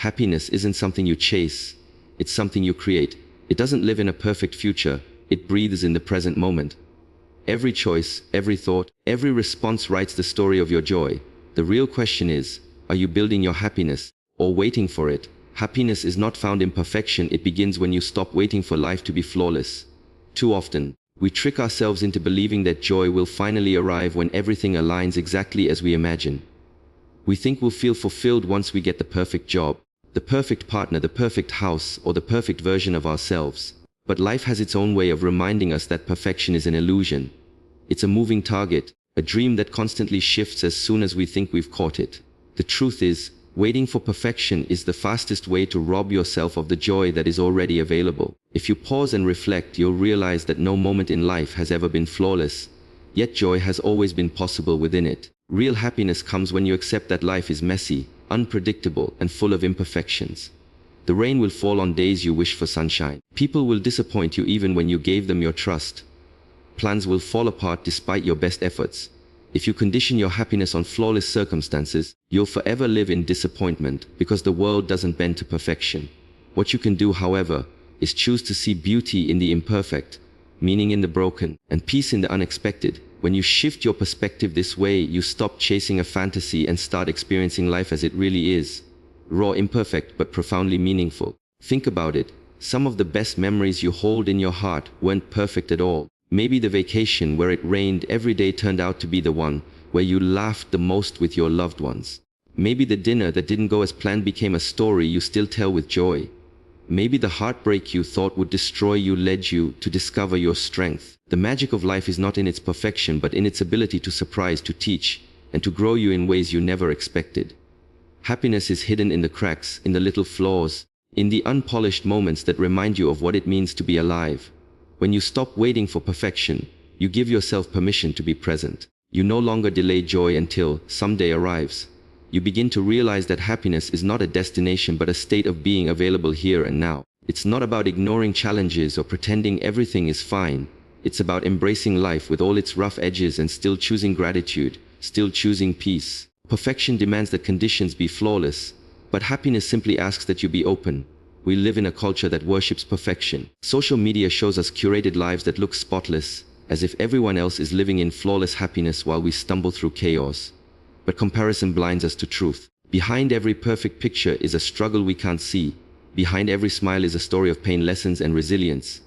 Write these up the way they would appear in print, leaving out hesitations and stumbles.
Happiness isn't something you chase, it's something you create. It doesn't live in a perfect future, it breathes in the present moment. Every choice, every thought, every response writes the story of your joy. The real question is, are you building your happiness or waiting for it? Happiness is not found in perfection, it begins when you stop waiting for life to be flawless. Too often, we trick ourselves into believing that joy will finally arrive when everything aligns exactly as we imagine. We think we'll feel fulfilled once we get the perfect job, the perfect partner, the perfect house, or the perfect version of ourselves. But life has its own way of reminding us that perfection is an illusion. It's a moving target, a dream that constantly shifts as soon as we think we've caught it. The truth is, waiting for perfection is the fastest way to rob yourself of the joy that is already available. If you pause and reflect, you'll realize that no moment in life has ever been flawless, yet joy has always been possible within it. Real happiness comes when you accept that life is messy, unpredictable, and full of imperfections. The rain will fall on days you wish for sunshine. People will disappoint you even when you gave them your trust. Plans will fall apart despite your best efforts. If you condition your happiness on flawless circumstances, you'll forever live in disappointment because the world doesn't bend to perfection. What you can do, however, is choose to see beauty in the imperfect, meaning in the broken, and peace in the unexpected. When you shift your perspective this way, you stop chasing a fantasy and start experiencing life as it really is. Raw, imperfect, but profoundly meaningful. Think about it. Some of the best memories you hold in your heart weren't perfect at all. Maybe the vacation where it rained every day turned out to be the one where you laughed the most with your loved ones. Maybe the dinner that didn't go as planned became a story you still tell with joy. Maybe the heartbreak you thought would destroy you led you to discover your strength. The magic of life is not in its perfection, but in its ability to surprise, to teach, and to grow you in ways you never expected. Happiness is hidden in the cracks, in the little flaws, in the unpolished moments that remind you of what it means to be alive. When you stop waiting for perfection, you give yourself permission to be present. You no longer delay joy until someday arrives. You begin to realize that happiness is not a destination but a state of being available here and now. It's not about ignoring challenges or pretending everything is fine. It's about embracing life with all its rough edges and still choosing gratitude, still choosing peace. Perfection demands that conditions be flawless, but happiness simply asks that you be open. We live in a culture that worships perfection. Social media shows us curated lives that look spotless, as if everyone else is living in flawless happiness while we stumble through chaos. But comparison blinds us to truth. Behind every perfect picture is a struggle we can't see. Behind every smile is a story of pain, lessons, and resilience.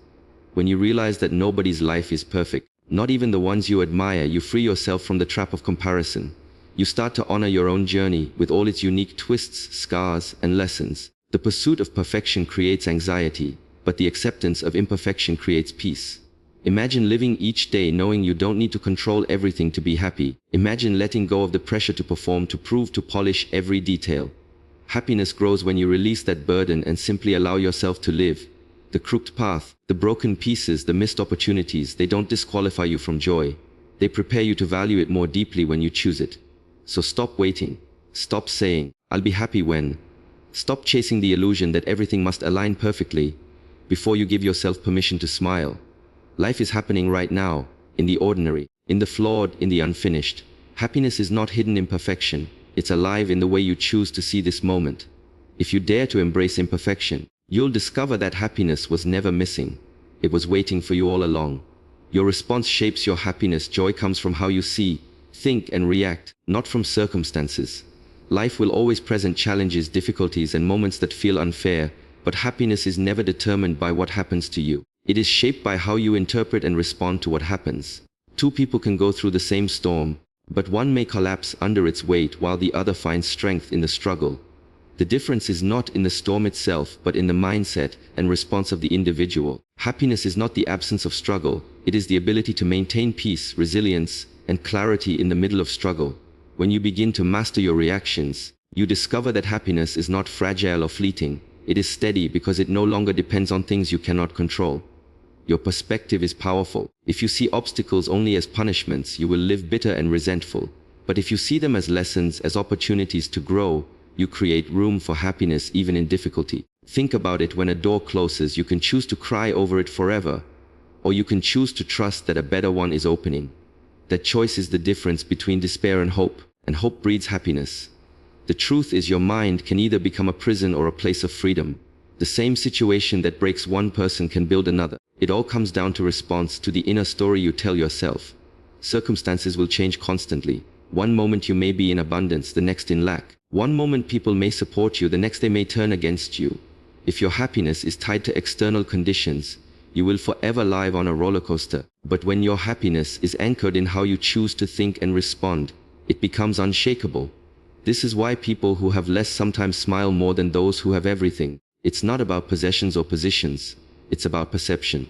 When you realize that nobody's life is perfect, not even the ones you admire, you free yourself from the trap of comparison. You start to honor your own journey with all its unique twists, scars, and lessons. The pursuit of perfection creates anxiety, but the acceptance of imperfection creates peace. Imagine living each day knowing you don't need to control everything to be happy. Imagine letting go of the pressure to perform, to prove, to polish every detail. Happiness grows when you release that burden and simply allow yourself to live. The crooked path, the broken pieces, the missed opportunities, they don't disqualify you from joy. They prepare you to value it more deeply when you choose it. So stop waiting. Stop saying, "I'll be happy when." Stop chasing the illusion that everything must align perfectly before you give yourself permission to smile. Life is happening right now, in the ordinary, in the flawed, in the unfinished. Happiness is not hidden in perfection. It's alive in the way you choose to see this moment. If you dare to embrace imperfection, you'll discover that happiness was never missing. It was waiting for you all along. Your response shapes your happiness. Joy comes from how you see, think, and react, not from circumstances. Life will always present challenges, difficulties, and moments that feel unfair, but happiness is never determined by what happens to you. It is shaped by how you interpret and respond to what happens. Two people can go through the same storm, but one may collapse under its weight while the other finds strength in the struggle. The difference is not in the storm itself, but in the mindset and response of the individual. Happiness is not the absence of struggle, it is the ability to maintain peace, resilience, and clarity in the middle of struggle. When you begin to master your reactions, you discover that happiness is not fragile or fleeting. It is steady because it no longer depends on things you cannot control. Your perspective is powerful. If you see obstacles only as punishments, you will live bitter and resentful. But if you see them as lessons, as opportunities to grow, you create room for happiness even in difficulty. Think about it. When a door closes, you can choose to cry over it forever, or you can choose to trust that a better one is opening. That choice is the difference between despair and hope breeds happiness. The truth is your mind can either become a prison or a place of freedom. The same situation that breaks one person can build another. It all comes down to response to the inner story you tell yourself. Circumstances will change constantly. One moment you may be in abundance, the next in lack. One moment people may support you, the next they may turn against you. If your happiness is tied to external conditions, you will forever live on a roller coaster. But when your happiness is anchored in how you choose to think and respond, it becomes unshakable. This is why people who have less sometimes smile more than those who have everything. It's not about possessions or positions. It's about perception.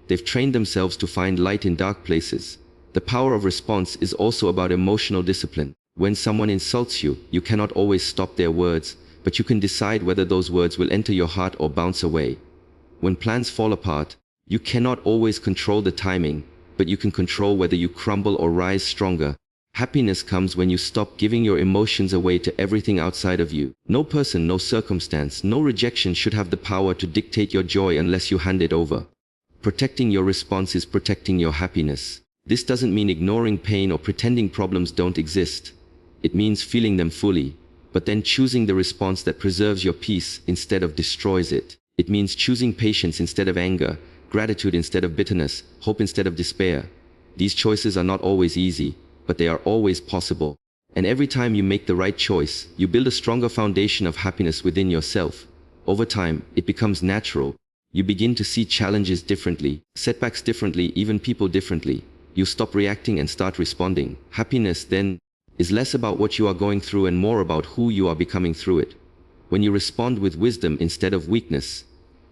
They've trained themselves to find light in dark places. The power of response is also about emotional discipline. When someone insults you, you cannot always stop their words, but you can decide whether those words will enter your heart or bounce away. When plans fall apart, you cannot always control the timing, but you can control whether you crumble or rise stronger. Happiness comes when you stop giving your emotions away to everything outside of you. No person, no circumstance, no rejection should have the power to dictate your joy unless you hand it over. Protecting your response is protecting your happiness. This doesn't mean ignoring pain or pretending problems don't exist. It means feeling them fully, but then choosing the response that preserves your peace instead of destroys it. It means choosing patience instead of anger, gratitude instead of bitterness, hope instead of despair. These choices are not always easy, but they are always possible. And every time you make the right choice, you build a stronger foundation of happiness within yourself. Over time, it becomes natural. You begin to see challenges differently, setbacks differently, even people differently. You stop reacting and start responding. Happiness, then, is less about what you are going through and more about who you are becoming through it. When you respond with wisdom instead of weakness,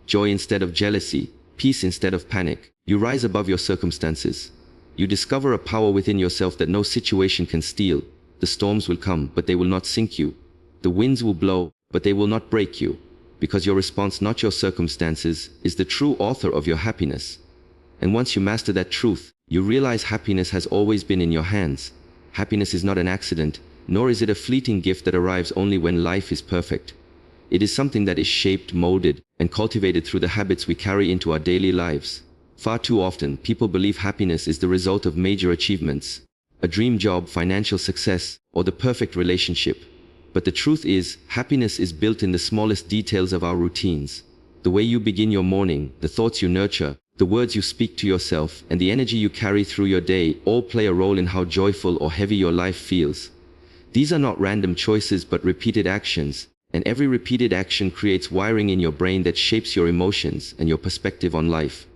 joy instead of jealousy, peace instead of panic, you rise above your circumstances. You discover a power within yourself that no situation can steal. The storms will come, but they will not sink you. The winds will blow, but they will not break you. Because your response, not your circumstances, is the true author of your happiness. And once you master that truth, you realize happiness has always been in your hands. Happiness is not an accident, nor is it a fleeting gift that arrives only when life is perfect. It is something that is shaped, molded, and cultivated through the habits we carry into our daily lives. Far too often, people believe happiness is the result of major achievements, a dream job, financial success, or the perfect relationship. But the truth is, happiness is built in the smallest details of our routines. The way you begin your morning, the thoughts you nurture, the words you speak to yourself, and the energy you carry through your day all play a role in how joyful or heavy your life feels. These are not random choices but repeated actions, and every repeated action creates wiring in your brain that shapes your emotions and your perspective on life.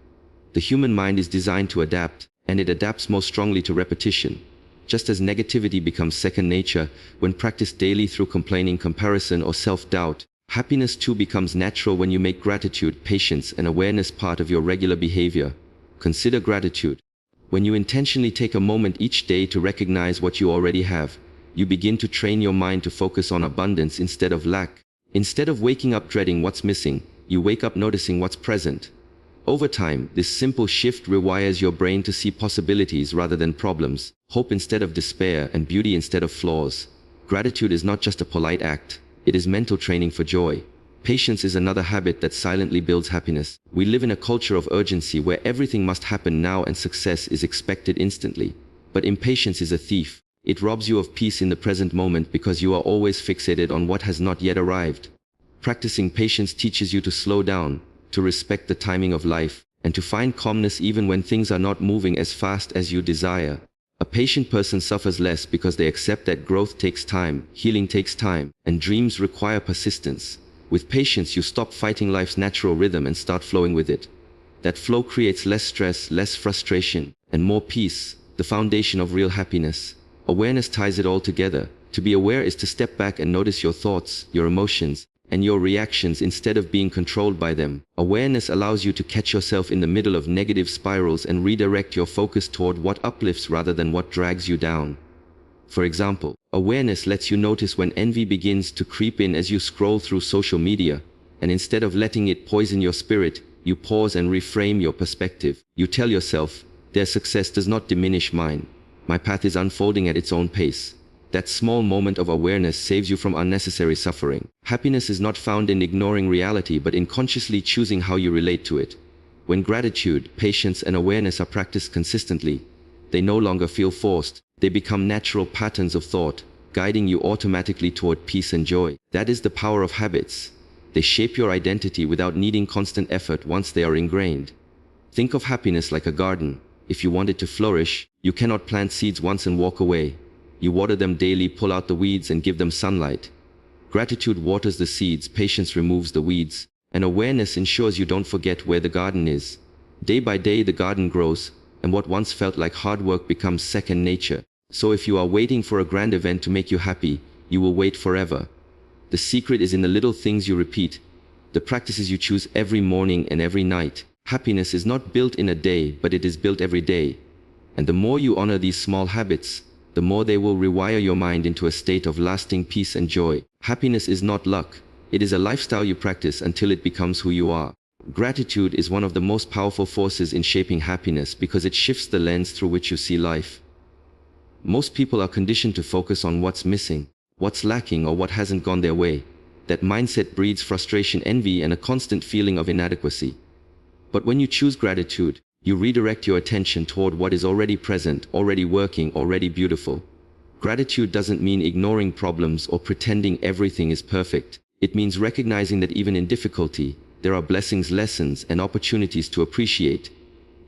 The human mind is designed to adapt, and it adapts most strongly to repetition. Just as negativity becomes second nature when practiced daily through complaining, comparison, or self-doubt, happiness too becomes natural when you make gratitude, patience, and awareness part of your regular behavior. Consider gratitude. When you intentionally take a moment each day to recognize what you already have, you begin to train your mind to focus on abundance instead of lack. Instead of waking up dreading what's missing, you wake up noticing what's present. Over time, this simple shift rewires your brain to see possibilities rather than problems, hope instead of despair, and beauty instead of flaws. Gratitude is not just a polite act, it is mental training for joy. Patience is another habit that silently builds happiness. We live in a culture of urgency where everything must happen now and success is expected instantly. But impatience is a thief. It robs you of peace in the present moment because you are always fixated on what has not yet arrived. Practicing patience teaches you to slow down, to respect the timing of life, and to find calmness even when things are not moving as fast as you desire. A patient person suffers less because they accept that growth takes time, healing takes time, and dreams require persistence. With patience, you stop fighting life's natural rhythm and start flowing with it. That flow creates less stress, less frustration, and more peace, the foundation of real happiness. Awareness ties it all together. To be aware is to step back and notice your thoughts, your emotions, and your reactions instead of being controlled by them. Awareness allows you to catch yourself in the middle of negative spirals and redirect your focus toward what uplifts rather than what drags you down. For example, awareness lets you notice when envy begins to creep in as you scroll through social media, and instead of letting it poison your spirit, you pause and reframe your perspective. You tell yourself, their success does not diminish mine. My path is unfolding at its own pace. That small moment of awareness saves you from unnecessary suffering. Happiness is not found in ignoring reality, but in consciously choosing how you relate to it. When gratitude, patience, and awareness are practiced consistently, they no longer feel forced. They become natural patterns of thought, guiding you automatically toward peace and joy. That is the power of habits. They shape your identity without needing constant effort once they are ingrained. Think of happiness like a garden. If you want it to flourish, you cannot plant seeds once and walk away. You water them daily, pull out the weeds, and give them sunlight. Gratitude waters the seeds, patience removes the weeds, and awareness ensures you don't forget where the garden is. Day by day, the garden grows, and what once felt like hard work becomes second nature. So if you are waiting for a grand event to make you happy, you will wait forever. The secret is in the little things you repeat, the practices you choose every morning and every night. Happiness is not built in a day, but it is built every day. And the more you honor these small habits, the more they will rewire your mind into a state of lasting peace and joy. Happiness is not luck. It is a lifestyle you practice until it becomes who you are. Gratitude is one of the most powerful forces in shaping happiness because it shifts the lens through which you see life. Most people are conditioned to focus on what's missing, what's lacking, or what hasn't gone their way. That mindset breeds frustration, envy, and a constant feeling of inadequacy. But when you choose gratitude, you redirect your attention toward what is already present, already working, already beautiful. Gratitude doesn't mean ignoring problems or pretending everything is perfect. It means recognizing that even in difficulty, there are blessings, lessons, and opportunities to appreciate.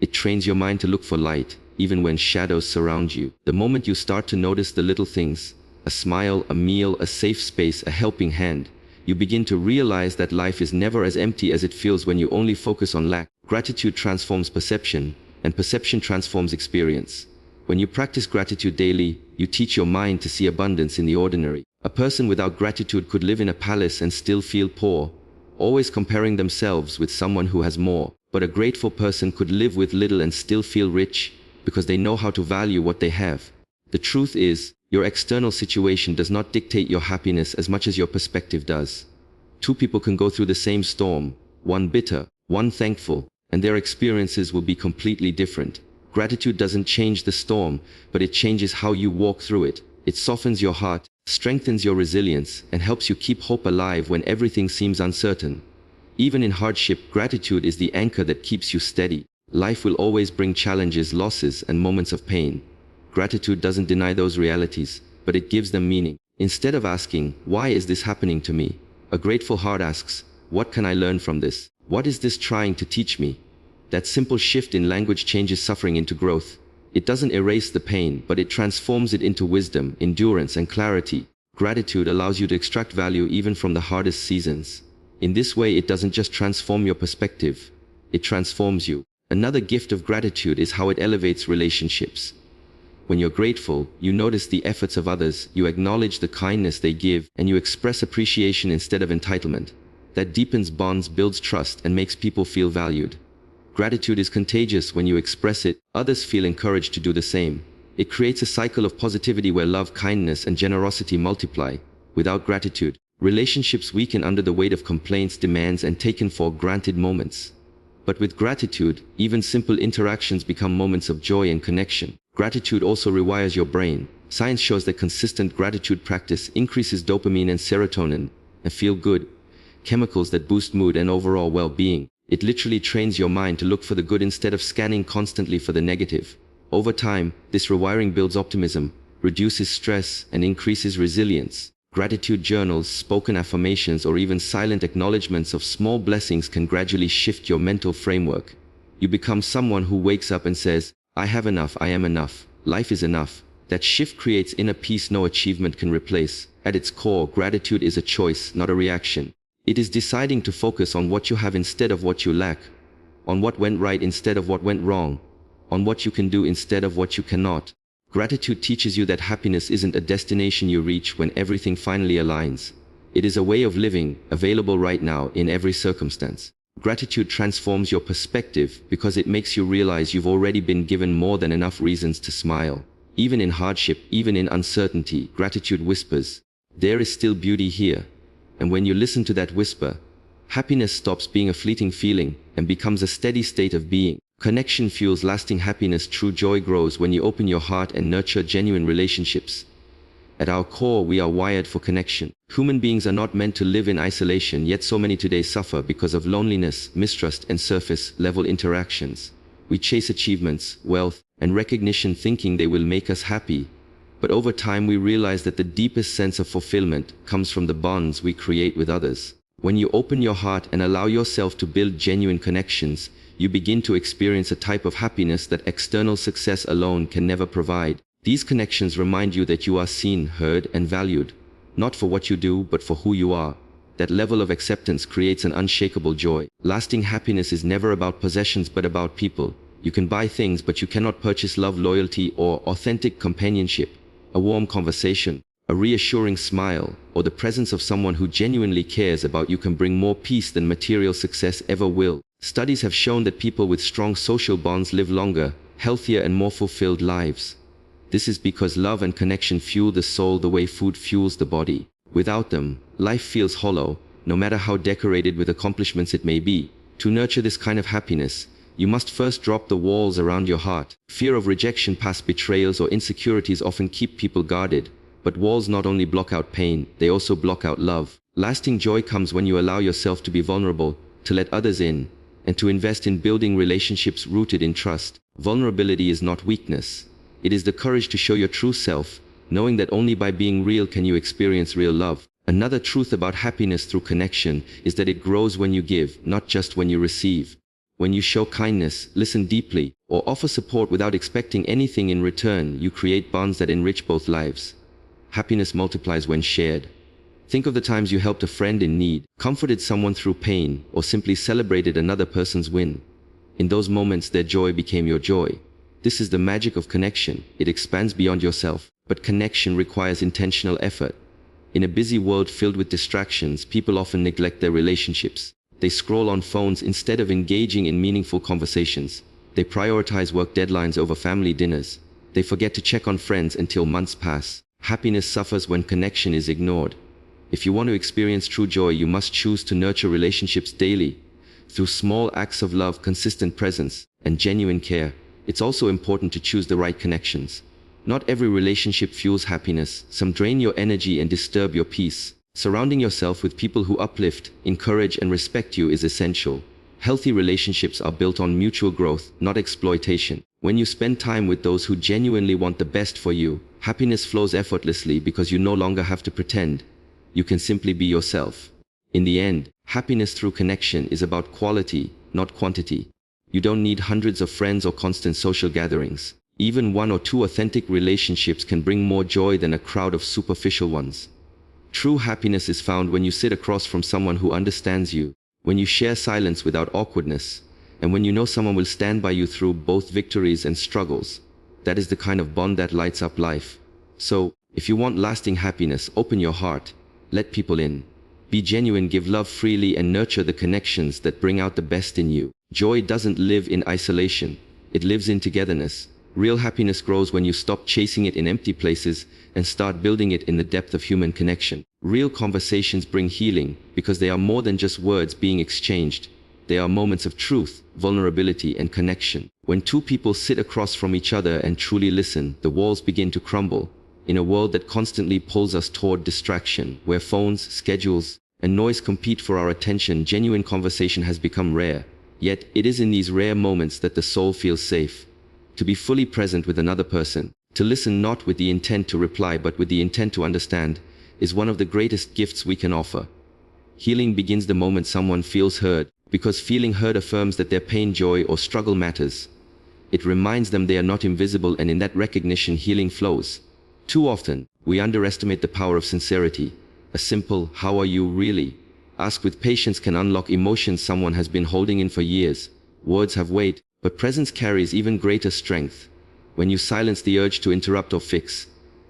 It trains your mind to look for light, even when shadows surround you. The moment you start to notice the little things, a smile, a meal, a safe space, a helping hand, you begin to realize that life is never as empty as it feels when you only focus on lack. Gratitude transforms perception, and perception transforms experience. When you practice gratitude daily, you teach your mind to see abundance in the ordinary. A person without gratitude could live in a palace and still feel poor, always comparing themselves with someone who has more. But a grateful person could live with little and still feel rich, because they know how to value what they have. The truth is, your external situation does not dictate your happiness as much as your perspective does. Two people can go through the same storm, one bitter, one thankful, and their experiences will be completely different. Gratitude doesn't change the storm, but it changes how you walk through it. It softens your heart, strengthens your resilience, and helps you keep hope alive when everything seems uncertain. Even in hardship, gratitude is the anchor that keeps you steady. Life will always bring challenges, losses, and moments of pain. Gratitude doesn't deny those realities, but it gives them meaning. Instead of asking, "Why is this happening to me?" a grateful heart asks, "What can I learn from this? What is this trying to teach me?" That simple shift in language changes suffering into growth. It doesn't erase the pain, but it transforms it into wisdom, endurance, and clarity. Gratitude allows you to extract value even from the hardest seasons. In this way, it doesn't just transform your perspective, it transforms you. Another gift of gratitude is how it elevates relationships. When you're grateful, you notice the efforts of others, you acknowledge the kindness they give, and you express appreciation instead of entitlement. That deepens bonds, builds trust, and makes people feel valued. Gratitude is contagious. When you express it, others feel encouraged to do the same. It creates a cycle of positivity where love, kindness, and generosity multiply. Without gratitude, relationships weaken under the weight of complaints, demands, and taken for granted moments. But with gratitude, even simple interactions become moments of joy and connection. Gratitude also rewires your brain. Science shows that consistent gratitude practice increases dopamine and serotonin, and feel-good chemicals that boost mood and overall well-being. It literally trains your mind to look for the good instead of scanning constantly for the negative. Over time, this rewiring builds optimism, reduces stress, and increases resilience. Gratitude journals, spoken affirmations, or even silent acknowledgements of small blessings can gradually shift your mental framework. You become someone who wakes up and says, "I have enough, I am enough, life is enough." That shift creates inner peace no achievement can replace. At its core, gratitude is a choice, not a reaction. It is deciding to focus on what you have instead of what you lack, on what went right instead of what went wrong, on what you can do instead of what you cannot. Gratitude teaches you that happiness isn't a destination you reach when everything finally aligns. It is a way of living, available right now in every circumstance. Gratitude transforms your perspective because it makes you realize you've already been given more than enough reasons to smile. Even in hardship, even in uncertainty, gratitude whispers, "There is still beauty here." And when you listen to that whisper, happiness stops being a fleeting feeling and becomes a steady state of being. Connection fuels lasting happiness. True joy grows when you open your heart and nurture genuine relationships. At our core, we are wired for connection. Human beings are not meant to live in isolation, yet so many today suffer because of loneliness, mistrust, and surface-level interactions. We chase achievements, wealth, and recognition thinking they will make us happy. But over time we realize that the deepest sense of fulfillment comes from the bonds we create with others. When you open your heart and allow yourself to build genuine connections, you begin to experience a type of happiness that external success alone can never provide. These connections remind you that you are seen, heard, and valued, not for what you do, but for who you are. That level of acceptance creates an unshakable joy. Lasting happiness is never about possessions, but about people. You can buy things, but you cannot purchase love, loyalty, or authentic companionship. A warm conversation, a reassuring smile, or the presence of someone who genuinely cares about you can bring more peace than material success ever will. Studies have shown that people with strong social bonds live longer, healthier, and more fulfilled lives. This is because love and connection fuel the soul the way food fuels the body. Without them, life feels hollow, no matter how decorated with accomplishments it may be. To nurture this kind of happiness, you must first drop the walls around your heart. Fear of rejection, past betrayals, or insecurities often keep people guarded. But walls not only block out pain, they also block out love. Lasting joy comes when you allow yourself to be vulnerable, to let others in, and to invest in building relationships rooted in trust. Vulnerability is not weakness. It is the courage to show your true self, knowing that only by being real can you experience real love. Another truth about happiness through connection is that it grows when you give, not just when you receive. When you show kindness, listen deeply, or offer support without expecting anything in return, you create bonds that enrich both lives. Happiness multiplies when shared. Think of the times you helped a friend in need, comforted someone through pain, or simply celebrated another person's win. In those moments, their joy became your joy. This is the magic of connection. It expands beyond yourself, but connection requires intentional effort. In a busy world filled with distractions, people often neglect their relationships. They scroll on phones instead of engaging in meaningful conversations. They prioritize work deadlines over family dinners. They forget to check on friends until months pass. Happiness suffers when connection is ignored. If you want to experience true joy, you must choose to nurture relationships daily. Through small acts of love, consistent presence, and genuine care. It's also important to choose the right connections. Not every relationship fuels happiness. Some drain your energy and disturb your peace. Surrounding yourself with people who uplift, encourage, and respect you is essential. Healthy relationships are built on mutual growth, not exploitation. When you spend time with those who genuinely want the best for you, happiness flows effortlessly because you no longer have to pretend. You can simply be yourself. In the end, happiness through connection is about quality, not quantity. You don't need hundreds of friends or constant social gatherings. Even one or two authentic relationships can bring more joy than a crowd of superficial ones. True happiness is found when you sit across from someone who understands you, when you share silence without awkwardness, and when you know someone will stand by you through both victories and struggles. That is the kind of bond that lights up life. So, if you want lasting happiness, open your heart, let people in. Be genuine, give love freely, and nurture the connections that bring out the best in you. Joy doesn't live in isolation. It lives in togetherness. Real happiness grows when you stop chasing it in empty places and start building it in the depth of human connection. Real conversations bring healing because they are more than just words being exchanged. They are moments of truth, vulnerability, and connection. When two people sit across from each other and truly listen, the walls begin to crumble. In a world that constantly pulls us toward distraction, where phones, schedules, and noise compete for our attention, genuine conversation has become rare. Yet, it is in these rare moments that the soul feels safe. To be fully present with another person, to listen not with the intent to reply but with the intent to understand, is one of the greatest gifts we can offer. Healing begins the moment someone feels heard, because feeling heard affirms that their pain, joy, or struggle matters. It reminds them they are not invisible, and in that recognition, healing flows. Too often, we underestimate the power of sincerity. A simple, "How are you really?" asked with patience can unlock emotions someone has been holding in for years. Words have weight, but presence carries even greater strength. When you silence the urge to interrupt or fix,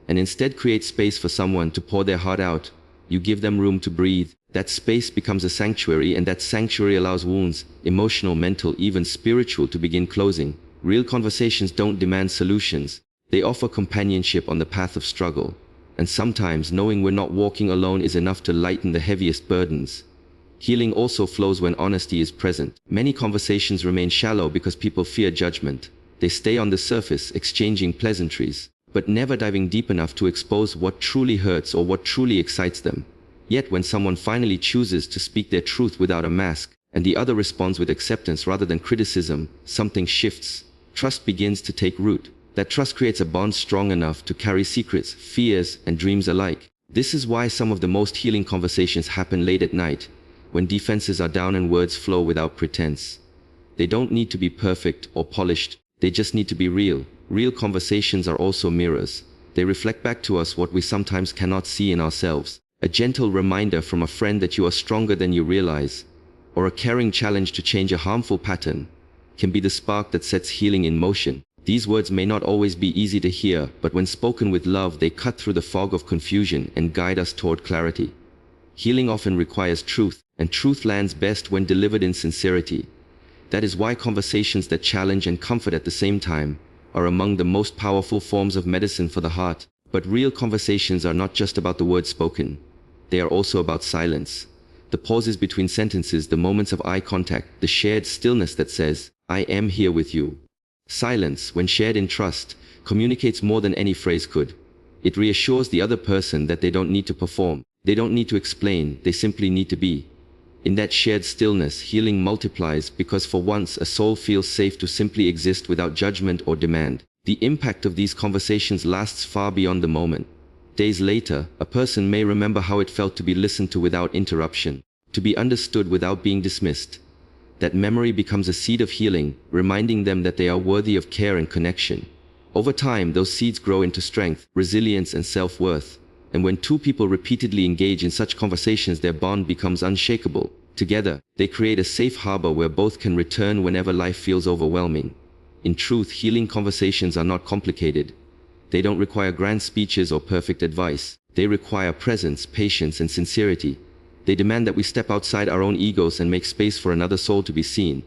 and instead create space for someone to pour their heart out, you give them room to breathe. That space becomes a sanctuary, and that sanctuary allows wounds, emotional, mental, even spiritual, to begin closing. Real conversations don't demand solutions. They offer companionship on the path of struggle. And sometimes knowing we're not walking alone is enough to lighten the heaviest burdens. Healing also flows when honesty is present. Many conversations remain shallow because people fear judgment. They stay on the surface, exchanging pleasantries, but never diving deep enough to expose what truly hurts or what truly excites them. Yet when someone finally chooses to speak their truth without a mask, and the other responds with acceptance rather than criticism, something shifts. Trust begins to take root. That trust creates a bond strong enough to carry secrets, fears, and dreams alike. This is why some of the most healing conversations happen late at night, when defenses are down and words flow without pretense. They don't need to be perfect or polished, they just need to be real. Real conversations are also mirrors. They reflect back to us what we sometimes cannot see in ourselves. A gentle reminder from a friend that you are stronger than you realize, or a caring challenge to change a harmful pattern, can be the spark that sets healing in motion. These words may not always be easy to hear, but when spoken with love, they cut through the fog of confusion and guide us toward clarity. Healing often requires truth, and truth lands best when delivered in sincerity. That is why conversations that challenge and comfort at the same time are among the most powerful forms of medicine for the heart. But real conversations are not just about the words spoken. They are also about silence. The pauses between sentences, the moments of eye contact, the shared stillness that says, "I am here with you." Silence, when shared in trust, communicates more than any phrase could. It reassures the other person that they don't need to perform, they don't need to explain, they simply need to be. In that shared stillness, healing multiplies because for once a soul feels safe to simply exist without judgment or demand. The impact of these conversations lasts far beyond the moment. Days later, a person may remember how it felt to be listened to without interruption, to be understood without being dismissed. That memory becomes a seed of healing, reminding them that they are worthy of care and connection. Over time, those seeds grow into strength, resilience, and self-worth. And when two people repeatedly engage in such conversations, their bond becomes unshakable. Together, they create a safe harbor where both can return whenever life feels overwhelming. In truth, healing conversations are not complicated. They don't require grand speeches or perfect advice. They require presence, patience, and sincerity. They demand that we step outside our own egos and make space for another soul to be seen.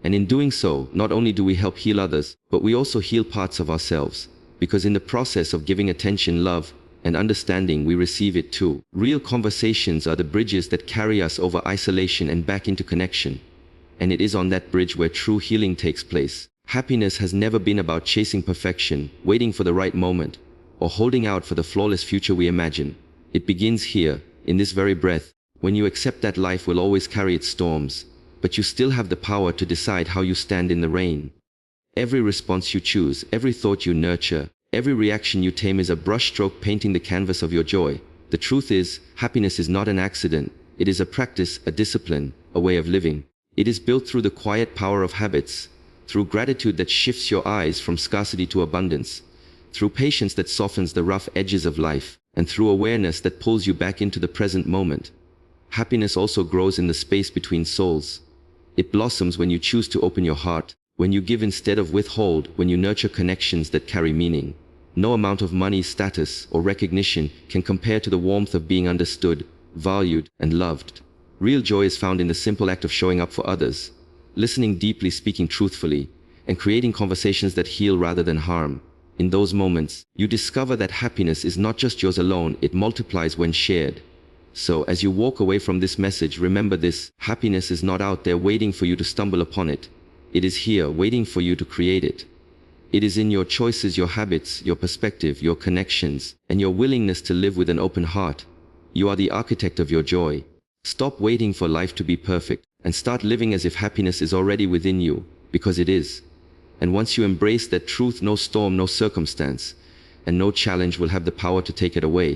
And in doing so, not only do we help heal others, but we also heal parts of ourselves. Because in the process of giving attention, love, and understanding, we receive it too. Real conversations are the bridges that carry us over isolation and back into connection. And it is on that bridge where true healing takes place. Happiness has never been about chasing perfection, waiting for the right moment, or holding out for the flawless future we imagine. It begins here, in this very breath, when you accept that life will always carry its storms, but you still have the power to decide how you stand in the rain. Every response you choose, every thought you nurture, every reaction you tame is a brushstroke painting the canvas of your joy. The truth is, happiness is not an accident. It is a practice, a discipline, a way of living. It is built through the quiet power of habits, through gratitude that shifts your eyes from scarcity to abundance, through patience that softens the rough edges of life, and through awareness that pulls you back into the present moment. Happiness also grows in the space between souls. It blossoms when you choose to open your heart, when you give instead of withhold, when you nurture connections that carry meaning. No amount of money, status, or recognition can compare to the warmth of being understood, valued, and loved. Real joy is found in the simple act of showing up for others, listening deeply, speaking truthfully, and creating conversations that heal rather than harm. In those moments, you discover that happiness is not just yours alone, it multiplies when shared. So, as you walk away from this message, remember this: happiness is not out there waiting for you to stumble upon it. It is here, waiting for you to create it. It is in your choices, your habits, your perspective, your connections, and your willingness to live with an open heart. You are the architect of your joy. Stop waiting for life to be perfect, and start living as if happiness is already within you, because it is. And once you embrace that truth, no storm, no circumstance, and no challenge will have the power to take it away.